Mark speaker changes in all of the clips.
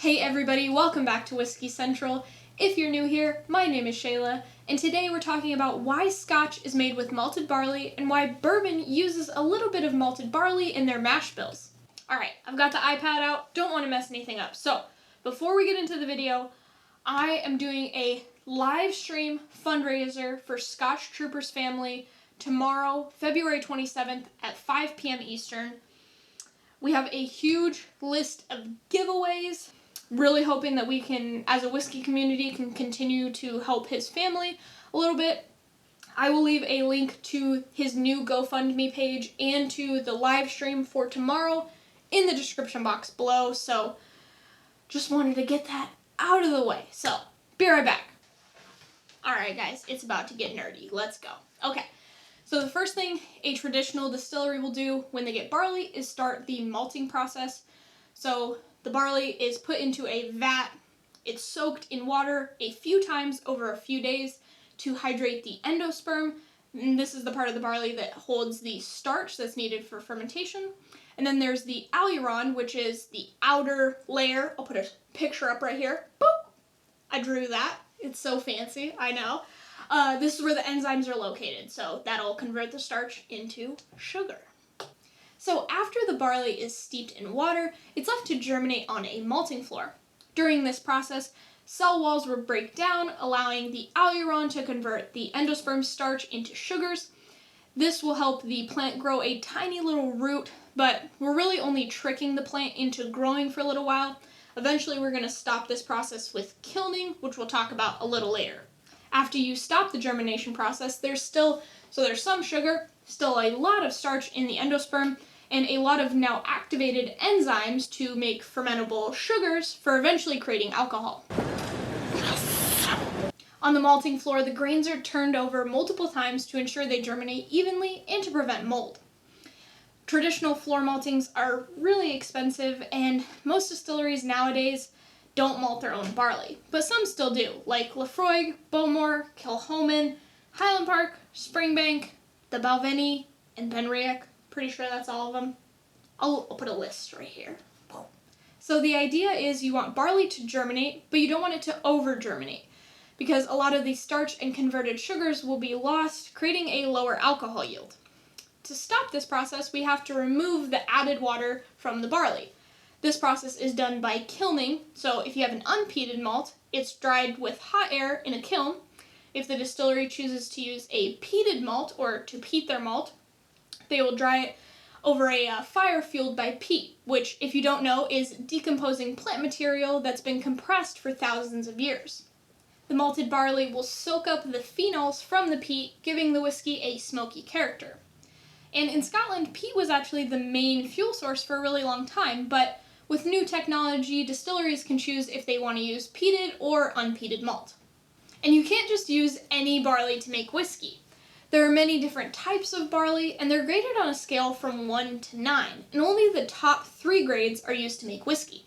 Speaker 1: Hey everybody, welcome back to Whiskey Central. If you're new here, my name is Shayla, and today we're talking about why Scotch is made with malted barley and why bourbon uses a little bit of malted barley in their mash bills. Alright, I've got the iPad out, don't want to mess anything up. So, before we get into the video, I am doing a live stream fundraiser for Scotch Troopers family tomorrow, February 27th at 5 p.m. Eastern. We have a huge list of giveaways. Really hoping that we can, as a whiskey community, can continue to help his family a little bit. I will leave a link to his new GoFundMe page and to the live stream for tomorrow in the description box below. So just wanted to get that out of the way. So be right back. Alright guys, it's about to get nerdy. Let's go. Okay, so the first thing a traditional distillery will do when they get barley is start the malting process. So the barley is put into a vat. It's soaked in water a few times over a few days to hydrate the endosperm. And this is the part of the barley that holds the starch that's needed for fermentation. And then there's the aleron, which is the outer layer. I'll put a picture up right here. Boop! I drew that. It's so fancy, I know. This is where the enzymes are located, so that'll convert the starch into sugar. So after the barley is steeped in water, it's left to germinate on a malting floor. During this process, cell walls will break down, allowing the aleron to convert the endosperm starch into sugars. This will help the plant grow a tiny little root, but we're really only tricking the plant into growing for a little while. Eventually, we're going to stop this process with kilning, which we'll talk about a little later. After you stop the germination process, there's some sugar, still a lot of starch in the endosperm, and a lot of now activated enzymes to make fermentable sugars for eventually creating alcohol. On the malting floor, the grains are turned over multiple times to ensure they germinate evenly and to prevent mold. Traditional floor maltings are really expensive, and most distilleries nowadays don't malt their own barley, but some still do, like Laphroaig, Bowmore, Kilchoman, Highland Park, Springbank, the Balvenie, and Benriach. Pretty sure that's all of them. I'll put a list right here. So the idea is you want barley to germinate, but you don't want it to over-germinate, because a lot of the starch and converted sugars will be lost, creating a lower alcohol yield. To stop this process, we have to remove the added water from the barley. This process is done by kilning, so if you have an unpeated malt, it's dried with hot air in a kiln. If the distillery chooses to use a peated malt, or to peat their malt, they will dry it over a fire fueled by peat, which, if you don't know, is decomposing plant material that's been compressed for thousands of years. The malted barley will soak up the phenols from the peat, giving the whiskey a smoky character. And in Scotland, peat was actually the main fuel source for a really long time, but with new technology, distilleries can choose if they want to use peated or unpeated malt. And you can't just use any barley to make whiskey. There are many different types of barley, and they're graded on a scale from 1 to 9, and only the top 3 grades are used to make whiskey.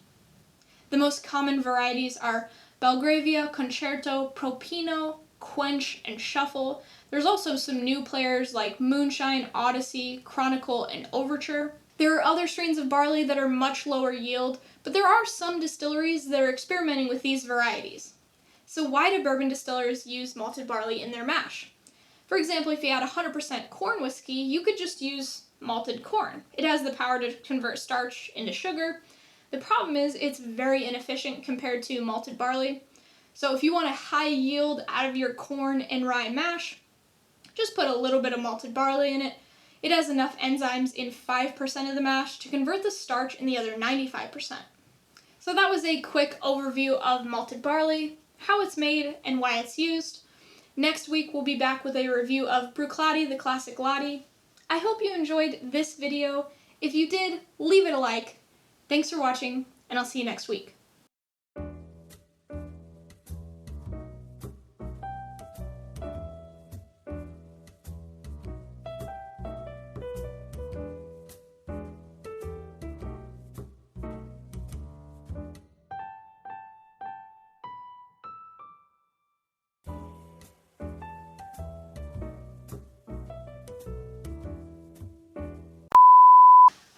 Speaker 1: The most common varieties are Belgravia, Concerto, Propino, Quench, and Shuffle. There's also some new players like Moonshine, Odyssey, Chronicle, and Overture. There are other strains of barley that are much lower yield, but there are some distilleries that are experimenting with these varieties. So why do bourbon distillers use malted barley in their mash? For example, if you had 100% corn whiskey, you could just use malted corn. It has the power to convert starch into sugar. The problem is it's very inefficient compared to malted barley. So if you want a high yield out of your corn and rye mash, just put a little bit of malted barley in it. It has enough enzymes in 5% of the mash to convert the starch in the other 95%. So that was a quick overview of malted barley, how it's made, and why it's used. Next week, we'll be back with a review of Bruichladdich, the Classic Laddie. I hope you enjoyed this video. If you did, leave it a like. Thanks for watching, and I'll see you next week.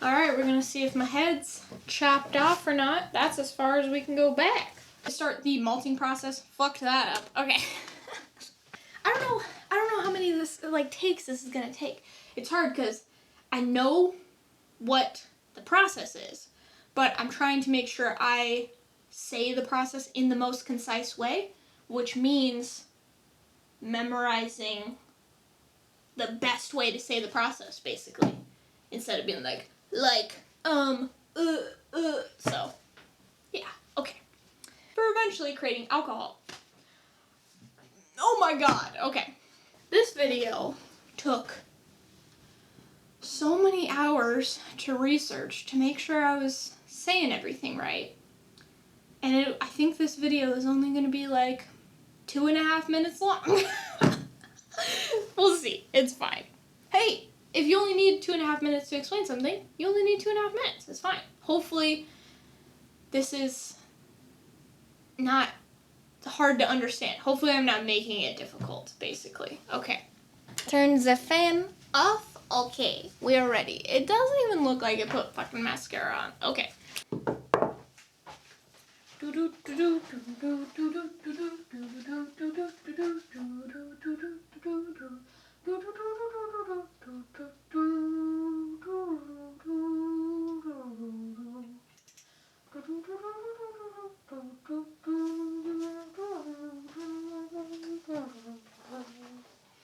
Speaker 1: Alright, we're gonna see if my head's chopped off or not. That's as far as we can go back. To start the malting process, fucked that up. Okay. I don't know how many of this takes this is gonna take. It's hard because I know what the process is, but I'm trying to make sure I say the process in the most concise way, which means memorizing the best way to say the process, basically, instead of being so, yeah, okay. For eventually creating alcohol. Oh my god, okay. This video took so many hours to research to make sure I was saying everything right. And I think this video is only going to be 2.5 minutes long. We'll see. It's fine. Hey, if you only need 2.5 minutes to explain something, you only need 2.5 minutes. It's fine. Hopefully, this is not hard to understand. Hopefully, I'm not making it difficult, basically. Okay. Turn the fan off. Okay, we are ready. It doesn't even look like it put fucking mascara on. Okay.